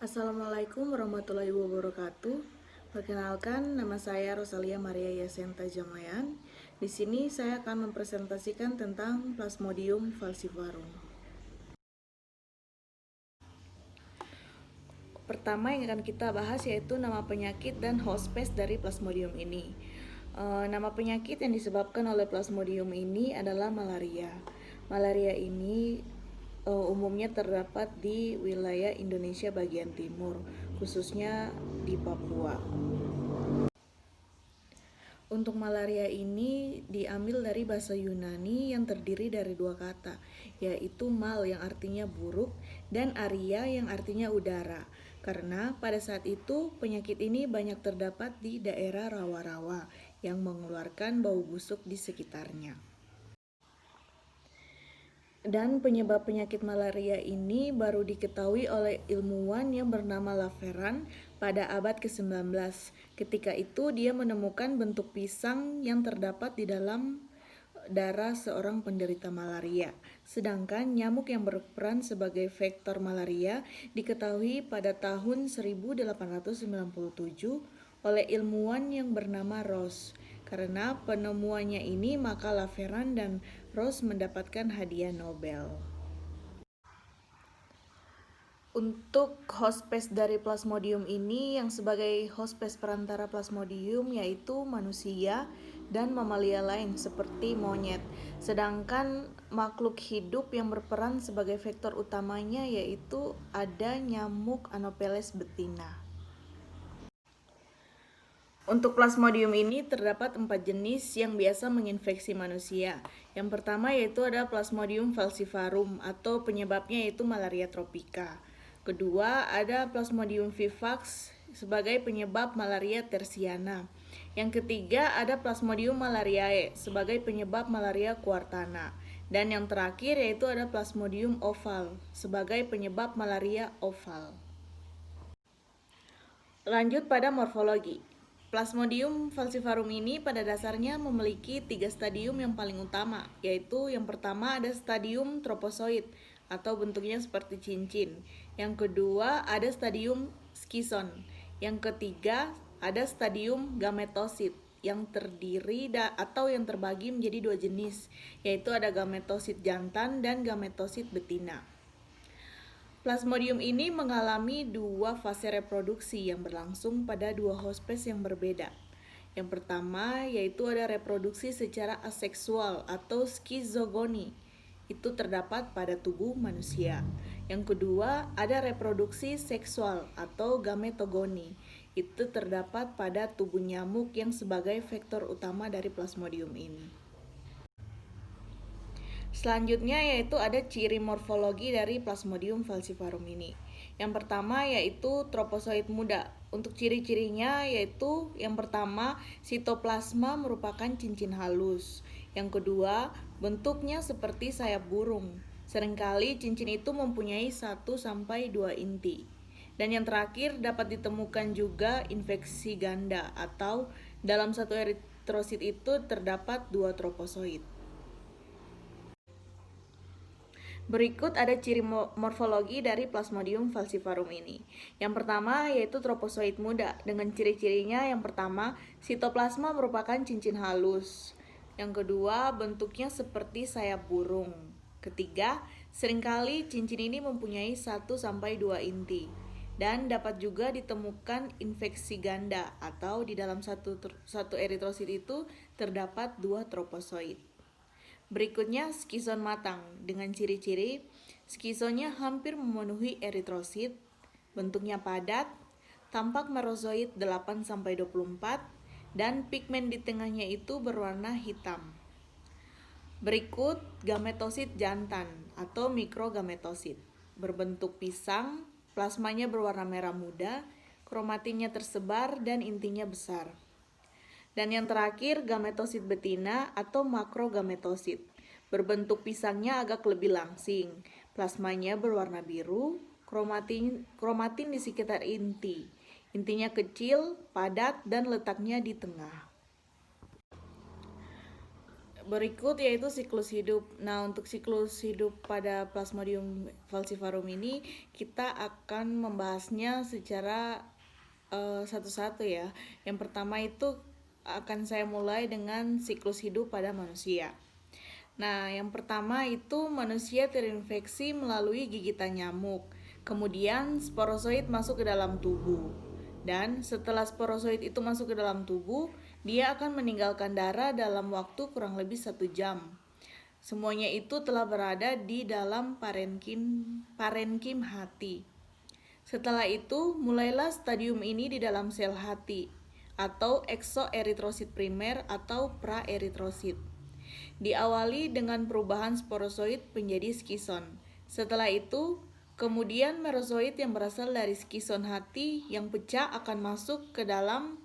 Assalamualaikum warahmatullahi wabarakatuh. Perkenalkan, nama saya Rosalia Maria Yasenta Jamayan. Di sini saya akan mempresentasikan tentang Plasmodium falciparum. Pertama yang akan kita bahas yaitu nama penyakit dan hospes dari Plasmodium ini. Nama penyakit yang disebabkan oleh Plasmodium ini adalah malaria. Malaria ini umumnya terdapat di wilayah Indonesia bagian timur, khususnya di Papua. Untuk malaria ini diambil dari bahasa Yunani yang terdiri dari dua kata, yaitu mal yang artinya buruk dan aria yang artinya udara. Karena pada saat itu penyakit ini banyak terdapat di daerah rawa-rawa yang mengeluarkan bau busuk di sekitarnya. Dan penyebab penyakit malaria ini baru diketahui oleh ilmuwan yang bernama Laveran pada abad ke-19. Ketika itu dia menemukan bentuk pisang yang terdapat di dalam darah seorang penderita malaria. Sedangkan nyamuk yang berperan sebagai vektor malaria diketahui pada tahun 1897 oleh ilmuwan yang bernama Ross. Karena penemuannya ini, maka Laveran dan Ross mendapatkan hadiah Nobel. Untuk hospes dari Plasmodium ini, yang sebagai hospes perantara Plasmodium yaitu manusia dan mamalia lain seperti monyet. Sedangkan makhluk hidup yang berperan sebagai vektor utamanya yaitu ada nyamuk Anopheles betina. Untuk Plasmodium ini terdapat 4 jenis yang biasa menginfeksi manusia. Yang pertama yaitu ada Plasmodium falciparum atau penyebabnya yaitu malaria tropika. Kedua ada Plasmodium vivax sebagai penyebab malaria tersiana. Yang ketiga ada Plasmodium malariae sebagai penyebab malaria quartana. Dan yang terakhir yaitu ada Plasmodium oval sebagai penyebab malaria oval. Lanjut pada morfologi. Plasmodium falciparum ini pada dasarnya memiliki 3 stadium yang paling utama, yaitu yang pertama ada stadium tropozoid atau bentuknya seperti cincin. Yang kedua ada stadium skison. Yang ketiga ada stadium gametosit yang terdiri atau yang terbagi menjadi 2 jenis, yaitu ada gametosit jantan dan gametosit betina. Plasmodium ini mengalami 2 fase reproduksi yang berlangsung pada 2 hospes yang berbeda. Yang pertama yaitu ada reproduksi secara aseksual atau skizogoni. Itu terdapat pada tubuh manusia. Yang kedua ada reproduksi seksual atau gametogoni. Itu terdapat pada tubuh nyamuk yang sebagai vektor utama dari Plasmodium ini. Selanjutnya yaitu ada ciri morfologi dari Plasmodium falciparum ini. Yang pertama yaitu tropozoid muda. Untuk ciri-cirinya yaitu yang pertama sitoplasma merupakan cincin halus. Yang kedua bentuknya seperti sayap burung. Seringkali cincin itu mempunyai 1-2 inti. Dan yang terakhir dapat ditemukan juga infeksi ganda atau dalam satu eritrosit itu terdapat 2 tropozoid. Berikut ada ciri morfologi dari Plasmodium falciparum ini. Yang pertama yaitu tropozoid muda dengan ciri-cirinya yang pertama sitoplasma merupakan cincin halus. Yang kedua bentuknya seperti sayap burung. Ketiga, seringkali cincin ini mempunyai 1-2 inti. Dan dapat juga ditemukan infeksi ganda atau di dalam satu eritrosit itu terdapat 2 tropozoid. Berikutnya skison matang dengan ciri-ciri skisonnya hampir memenuhi eritrosit, bentuknya padat, tampak merozoid 8-24 dan pigmen di tengahnya itu berwarna hitam. Berikut gametosit jantan atau mikrogametosit, berbentuk pisang, plasmanya berwarna merah muda, kromatinnya tersebar dan intinya besar. Dan yang terakhir gametosit betina atau makrogametosit. Berbentuk pisangnya agak lebih langsing. Plasmanya berwarna biru, kromatin di sekitar inti. Intinya kecil, padat dan letaknya di tengah. Berikut yaitu siklus hidup. Nah, untuk siklus hidup pada Plasmodium falciparum ini kita akan membahasnya secara satu-satu ya. Yang pertama itu akan saya mulai dengan siklus hidup pada manusia. Nah, yang pertama itu manusia terinfeksi melalui gigitan nyamuk. Kemudian sporozoid masuk ke dalam tubuh. Dan setelah sporozoid itu masuk ke dalam tubuh, dia akan meninggalkan darah dalam waktu kurang lebih 1 jam. Semuanya itu telah berada di dalam parenkim hati. Setelah itu, mulailah stadium ini di dalam sel hati, atau eksoeritrosit primer atau praeritrosit. Diawali dengan perubahan sporozoid menjadi skison. Setelah itu, kemudian merozoid yang berasal dari skison hati yang pecah akan masuk ke dalam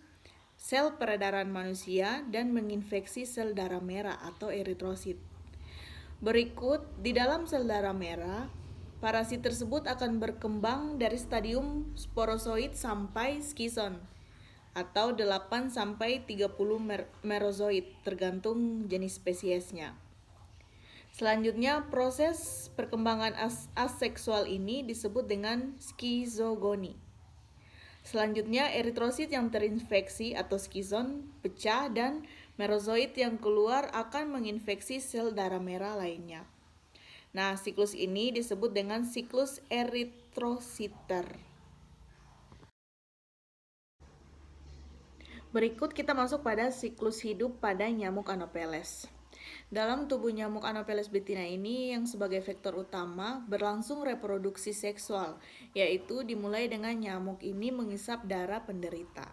sel peredaran manusia dan menginfeksi sel darah merah atau eritrosit. Berikut, di dalam sel darah merah, parasit tersebut akan berkembang dari stadium sporozoid sampai skison atau 8 sampai 30 merozoid tergantung jenis spesiesnya. Selanjutnya, proses perkembangan aseksual ini disebut dengan skizogoni. Selanjutnya, eritrosit yang terinfeksi atau skison pecah dan merozoid yang keluar akan menginfeksi sel darah merah lainnya. Nah, siklus ini disebut dengan siklus eritrositer. Berikut kita masuk pada siklus hidup pada nyamuk Anopheles. Dalam tubuh nyamuk Anopheles betina ini yang sebagai faktor utama berlangsung reproduksi seksual, yaitu dimulai dengan nyamuk ini mengisap darah penderita.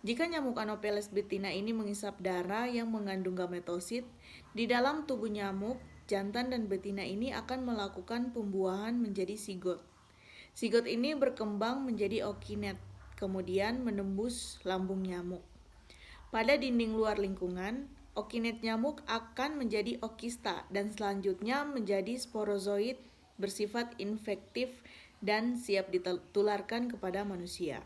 Jika nyamuk Anopheles betina ini mengisap darah yang mengandung gametosit, di dalam tubuh nyamuk, jantan dan betina ini akan melakukan pembuahan menjadi sigot. Sigot ini berkembang menjadi okinet, kemudian menembus lambung nyamuk. Pada dinding luar lingkungan, okinet nyamuk akan menjadi okista dan selanjutnya menjadi sporozoid bersifat infektif dan siap ditularkan kepada manusia.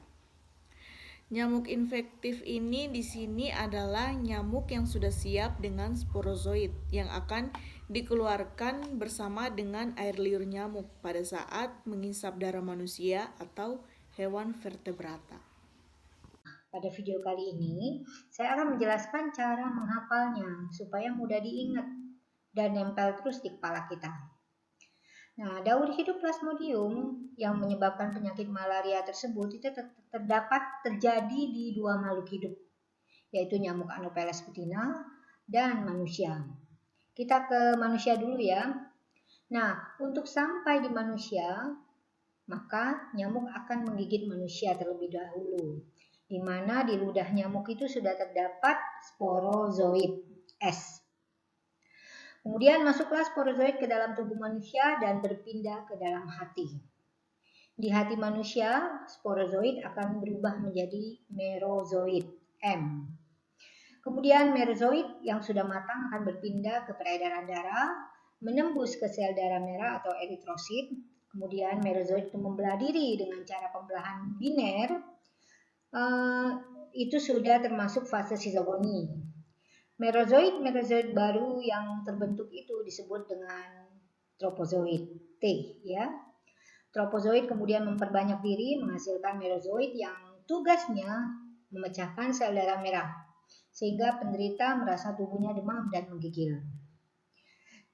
Nyamuk infektif ini di sini adalah nyamuk yang sudah siap dengan sporozoid yang akan dikeluarkan bersama dengan air liur nyamuk pada saat mengisap darah manusia atau hewan vertebrata. Pada video kali ini, saya akan menjelaskan cara menghafalnya supaya mudah diingat dan nempel terus di kepala kita. Nah, daur hidup Plasmodium yang menyebabkan penyakit malaria tersebut itu terdapat terjadi di 2 makhluk hidup, yaitu nyamuk Anopheles betina dan manusia. Kita ke manusia dulu ya. Nah, untuk sampai di manusia, maka nyamuk akan menggigit manusia terlebih dahulu, di mana di ludah nyamuk itu sudah terdapat sporozoid S. Kemudian masuklah sporozoid ke dalam tubuh manusia dan berpindah ke dalam hati. Di hati manusia, sporozoid akan berubah menjadi merozoid M. Kemudian merozoid yang sudah matang akan berpindah ke peredaran darah, menembus ke sel darah merah atau eritrosit. Kemudian merozoid itu membelah diri dengan cara pembelahan biner. Itu sudah termasuk fase sizogoni. Merozoid baru yang terbentuk itu disebut dengan tropozoid T ya. Tropozoid kemudian memperbanyak diri menghasilkan merozoid yang tugasnya memecahkan sel darah merah sehingga penderita merasa tubuhnya demam dan menggigil.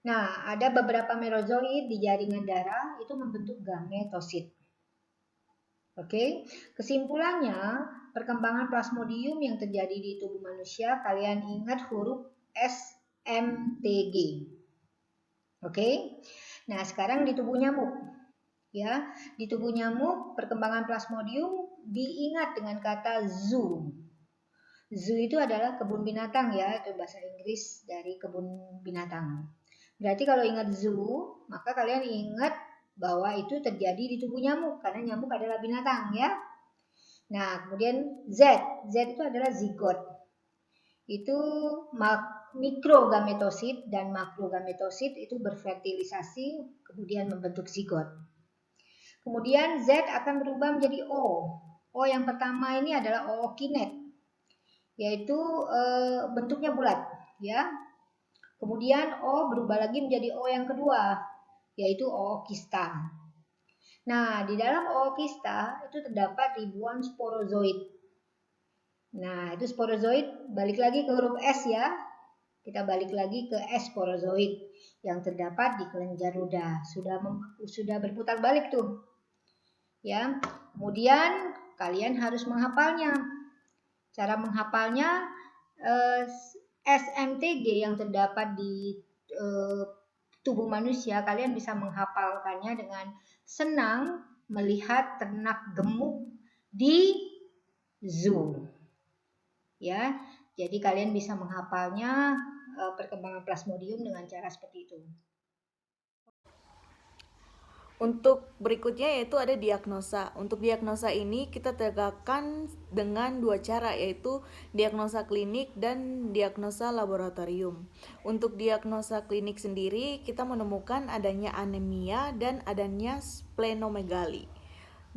Nah, ada beberapa merozoid di jaringan darah itu membentuk gametosit. Oke, kesimpulannya perkembangan Plasmodium yang terjadi di tubuh manusia, kalian ingat huruf SMTG. Oke. Nah, sekarang di tubuh nyamuk. Ya, di tubuh nyamuk perkembangan Plasmodium diingat dengan kata zoo. Zoo itu adalah kebun binatang ya, itu bahasa Inggris dari kebun binatang. Berarti kalau ingat zoo, maka kalian ingat bahwa itu terjadi di tubuh nyamuk karena nyamuk adalah binatang ya. Nah, kemudian Z itu adalah zigot. Itu mikrogametosit dan makrogametosit itu berfertilisasi kemudian membentuk zigot. Kemudian Z akan berubah menjadi O. O yang pertama ini adalah ookinet, yaitu bentuknya bulat ya. Kemudian O berubah lagi menjadi O yang kedua, yaitu ookista. Nah, di dalam ookista itu terdapat ribuan sporozoid. Nah, itu sporozoid balik lagi ke huruf S ya. Kita balik lagi ke S sporozoid yang terdapat di kelenjar ludah. Sudah berputar balik tuh. Ya. Kemudian kalian harus menghafalnya. Cara menghafalnya SMTG yang terdapat di tubuh manusia, kalian bisa menghafalkannya dengan senang melihat ternak gemuk di zoo. Ya, jadi kalian bisa menghafalnya perkembangan Plasmodium dengan cara seperti itu. Untuk berikutnya yaitu ada diagnosa. Untuk diagnosa ini kita tegakkan dengan dua cara, yaitu diagnosa klinik dan diagnosa laboratorium. Untuk diagnosa klinik sendiri kita menemukan adanya anemia dan adanya splenomegali.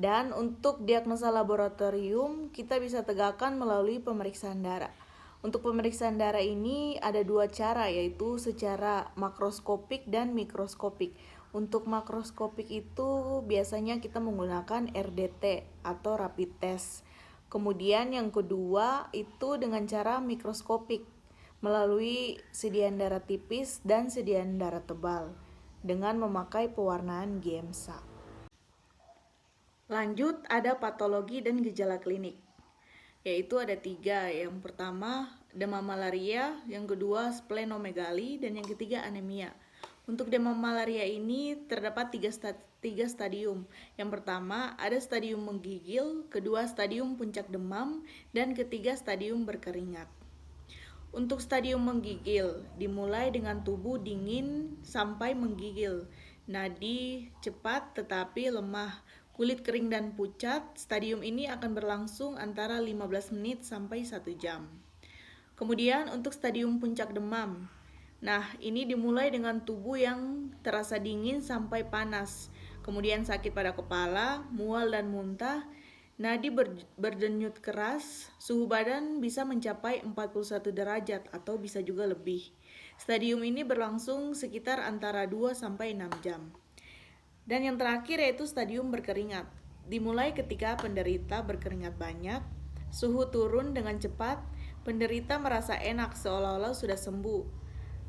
Dan untuk diagnosa laboratorium kita bisa tegakkan melalui pemeriksaan darah. Untuk pemeriksaan darah ini ada dua cara, yaitu secara makroskopik dan mikroskopik. Untuk makroskopik itu biasanya kita menggunakan RDT atau rapid test. Kemudian yang kedua itu dengan cara mikroskopik melalui sediaan darah tipis dan sediaan darah tebal dengan memakai pewarnaan GEMSA. Lanjut ada patologi dan gejala klinik, yaitu ada 3. Yang pertama demam malaria, yang kedua splenomegali, dan yang ketiga anemia. Untuk demam malaria ini terdapat 3 stadium. Yang pertama ada stadium menggigil, kedua stadium puncak demam, dan ketiga stadium berkeringat. Untuk stadium menggigil dimulai dengan tubuh dingin sampai menggigil, nadi cepat tetapi lemah, kulit kering dan pucat. Stadium ini akan berlangsung antara 15 menit sampai 1 jam. Kemudian untuk stadium puncak demam, nah ini dimulai dengan tubuh yang terasa dingin sampai panas, kemudian sakit pada kepala, mual dan muntah, nadi berdenyut keras, suhu badan bisa mencapai 41 derajat atau bisa juga lebih. Stadium ini berlangsung sekitar antara 2 sampai 6 jam. Dan yang terakhir yaitu stadium berkeringat. Dimulai ketika penderita berkeringat banyak, suhu turun dengan cepat, penderita merasa enak seolah-olah sudah sembuh.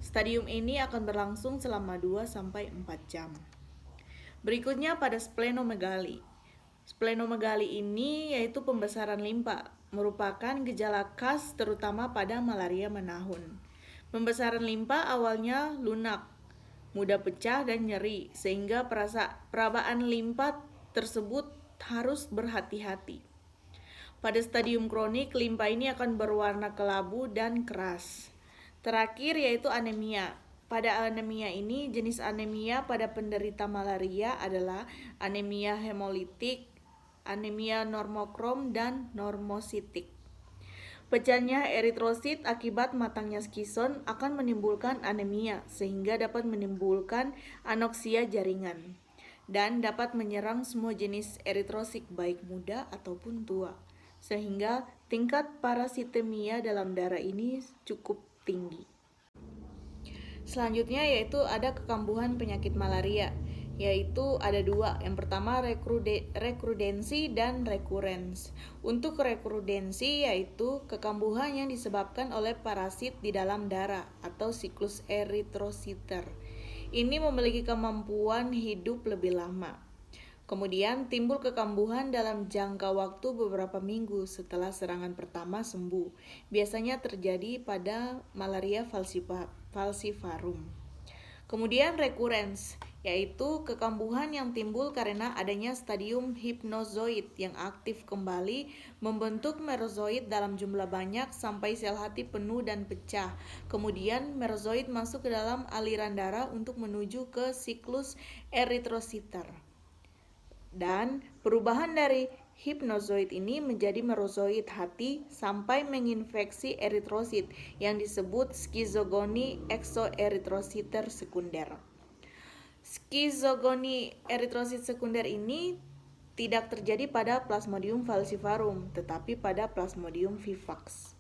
Stadium ini akan berlangsung selama 2 sampai 4 jam. Berikutnya pada splenomegali. Splenomegali ini yaitu pembesaran limpa, merupakan gejala khas terutama pada malaria menahun. Pembesaran limpa awalnya lunak, mudah pecah dan nyeri, sehingga perabaan limpa tersebut harus berhati-hati. Pada stadium kronik, limpa ini akan berwarna kelabu dan keras. Terakhir yaitu anemia. Pada anemia ini, jenis anemia pada penderita malaria adalah anemia hemolitik, anemia normokrom, dan normositik. Pecahnya eritrosit akibat matangnya skison akan menimbulkan anemia, sehingga dapat menimbulkan anoksia jaringan dan dapat menyerang semua jenis eritrosit baik muda ataupun tua, sehingga tingkat parasitemia dalam darah ini cukup tinggi. Selanjutnya yaitu ada kekambuhan penyakit malaria, yaitu ada 2. Yang pertama rekrudensi dan rekurens. Untuk rekrudensi yaitu kekambuhan yang disebabkan oleh parasit di dalam darah atau siklus eritrositer. Ini memiliki kemampuan hidup lebih lama. Kemudian timbul kekambuhan dalam jangka waktu beberapa minggu setelah serangan pertama sembuh. Biasanya terjadi pada malaria falciparum. Kemudian rekurens, yaitu kekambuhan yang timbul karena adanya stadium hipnozoid yang aktif kembali membentuk merozoid dalam jumlah banyak sampai sel hati penuh dan pecah. Kemudian merozoid masuk ke dalam aliran darah untuk menuju ke siklus eritrositer. Dan perubahan dari hipnozoid ini menjadi merozoid hati sampai menginfeksi eritrosit yang disebut skizogoni eksoeritrositer sekunder. Skizogoni eritrosit sekunder ini tidak terjadi pada Plasmodium falciparum, tetapi pada Plasmodium vivax.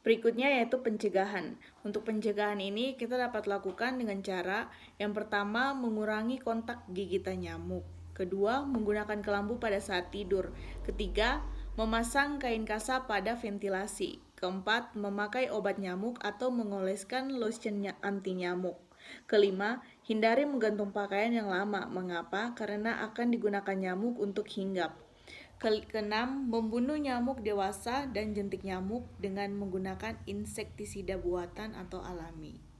Berikutnya yaitu pencegahan. Untuk pencegahan ini kita dapat lakukan dengan cara yang pertama mengurangi kontak gigitan nyamuk. Kedua, menggunakan kelambu pada saat tidur. Ketiga, memasang kain kasa pada ventilasi. Keempat, memakai obat nyamuk atau mengoleskan lotion anti nyamuk. Kelima, hindari menggantung pakaian yang lama. Mengapa? Karena akan digunakan nyamuk untuk hinggap. Keenam, membunuh nyamuk dewasa dan jentik nyamuk dengan menggunakan insektisida buatan atau alami.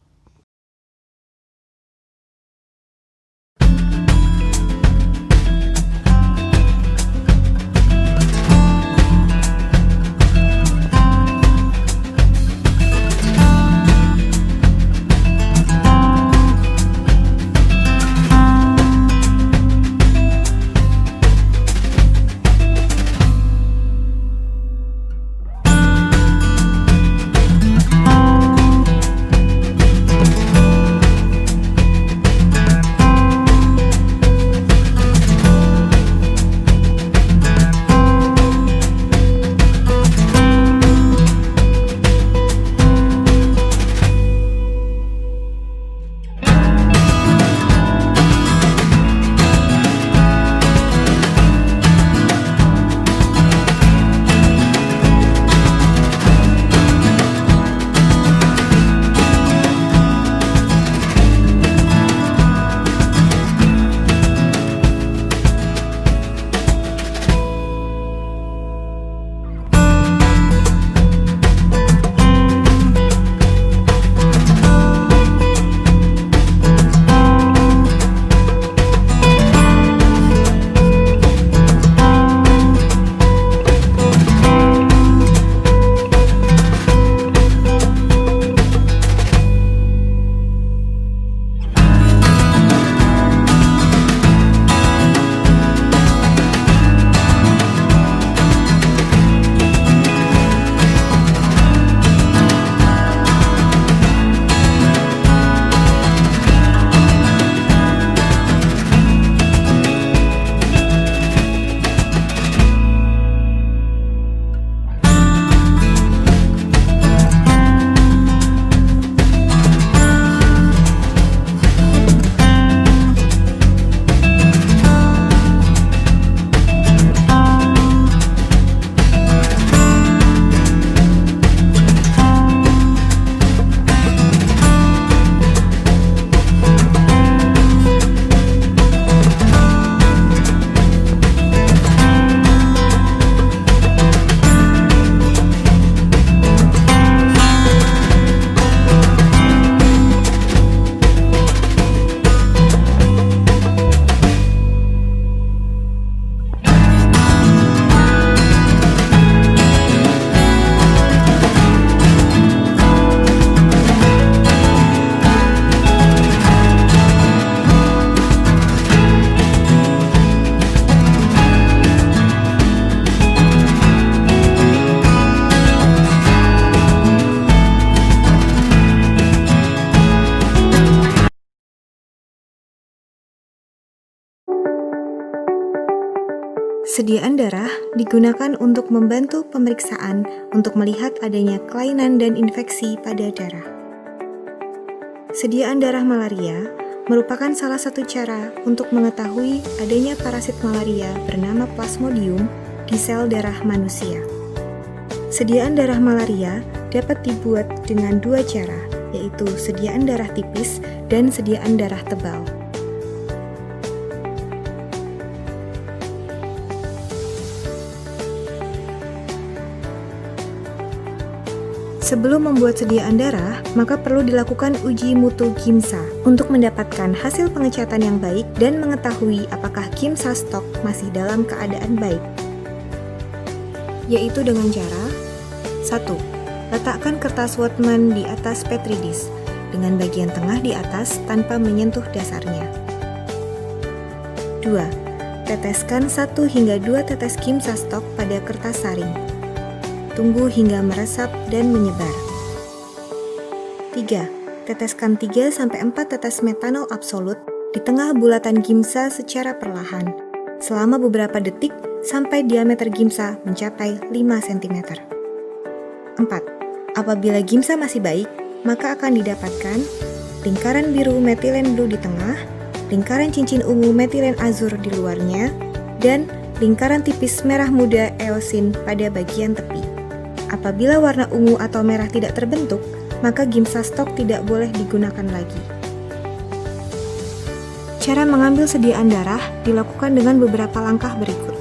Sediaan darah digunakan untuk membantu pemeriksaan untuk melihat adanya kelainan dan infeksi pada darah. Sediaan darah malaria merupakan salah satu cara untuk mengetahui adanya parasit malaria bernama Plasmodium di sel darah manusia. Sediaan darah malaria dapat dibuat dengan dua cara, yaitu sediaan darah tipis dan sediaan darah tebal. Sebelum membuat sediaan darah, maka perlu dilakukan uji mutu KIMSA untuk mendapatkan hasil pengecatan yang baik dan mengetahui apakah KIMSA stok masih dalam keadaan baik. Yaitu dengan cara 1. Letakkan kertas Whatman di atas Petri dish dengan bagian tengah di atas tanpa menyentuh dasarnya. 2. Teteskan 1 hingga 2 tetes KIMSA stok pada kertas saring. Tunggu hingga meresap dan menyebar. 3. Teteskan 3-4 tetes metanol absolut di tengah bulatan KIMSA secara perlahan, selama beberapa detik sampai diameter KIMSA mencapai 5 cm. 4. Apabila gimsa masih baik, maka akan didapatkan lingkaran biru metilen blue di tengah, lingkaran cincin ungu metilen azur di luarnya, dan lingkaran tipis merah muda eosin pada bagian tepi. Apabila warna ungu atau merah tidak terbentuk, maka gimsa stok tidak boleh digunakan lagi. Cara mengambil sediaan darah dilakukan dengan beberapa langkah berikut.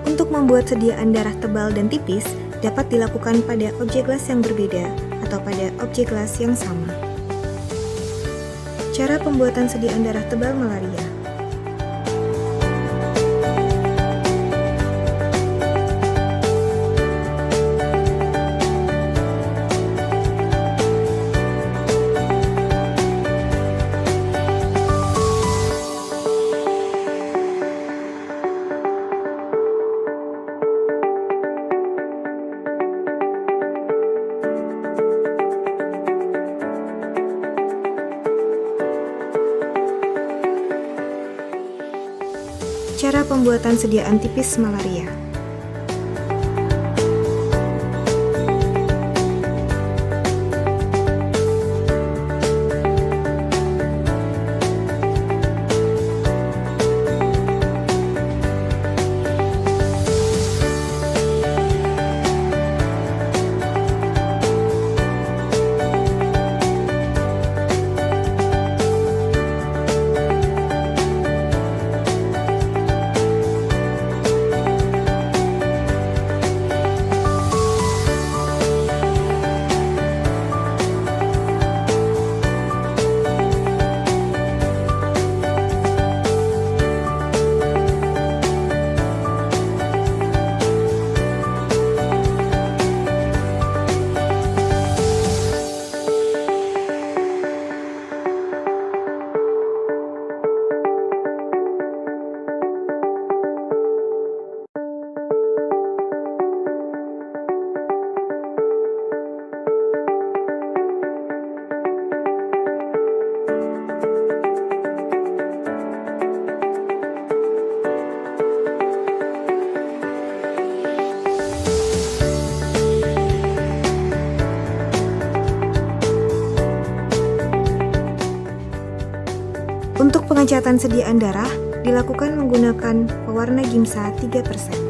Untuk membuat sediaan darah tebal dan tipis dapat dilakukan pada objek las yang berbeda atau pada objek las yang sama. Cara pembuatan sediaan darah tebal malaria. Cara pembuatan sediaan tipis malaria. Untuk pengecatan sediaan darah dilakukan menggunakan pewarna gimsa 3%.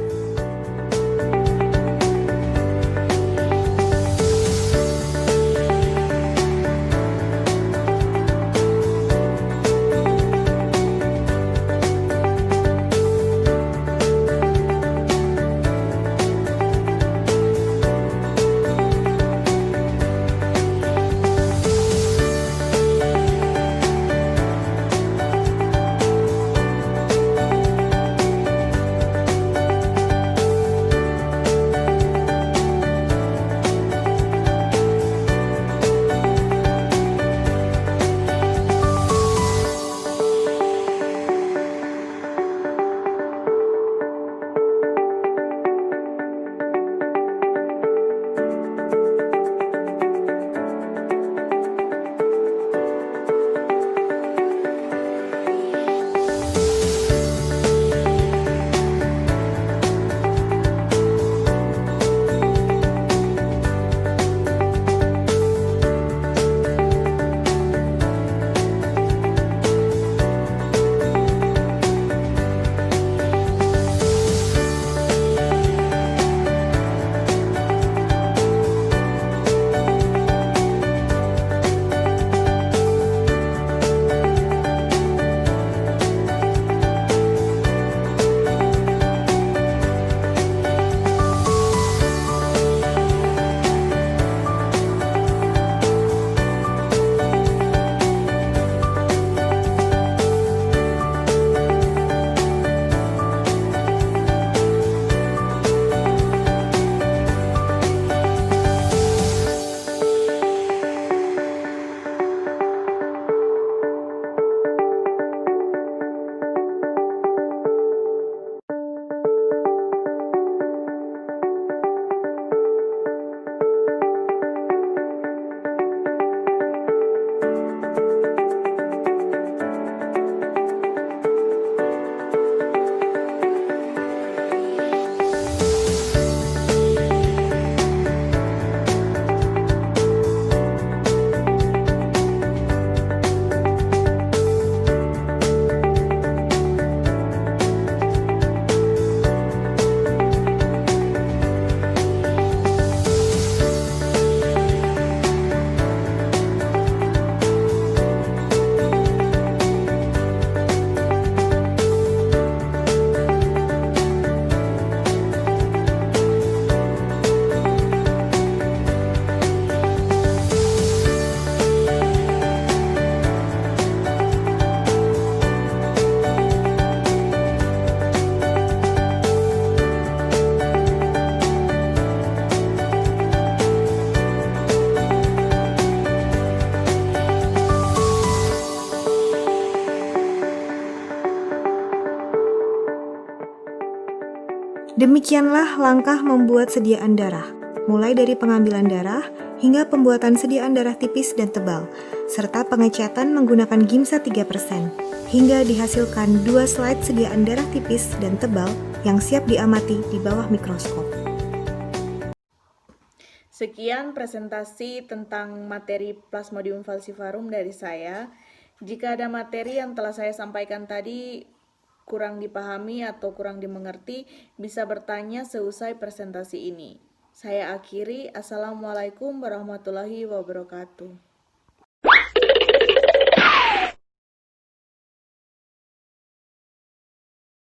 Demikianlah langkah membuat sediaan darah, mulai dari pengambilan darah hingga pembuatan sediaan darah tipis dan tebal, serta pengecatan menggunakan Gimsa 3%, hingga dihasilkan 2 slide sediaan darah tipis dan tebal yang siap diamati di bawah mikroskop. Sekian presentasi tentang materi Plasmodium falciparum dari saya. Jika ada materi yang telah saya sampaikan tadi kurang dipahami atau kurang dimengerti, bisa bertanya seusai presentasi ini. Saya akhiri. Assalamualaikum warahmatullahi wabarakatuh.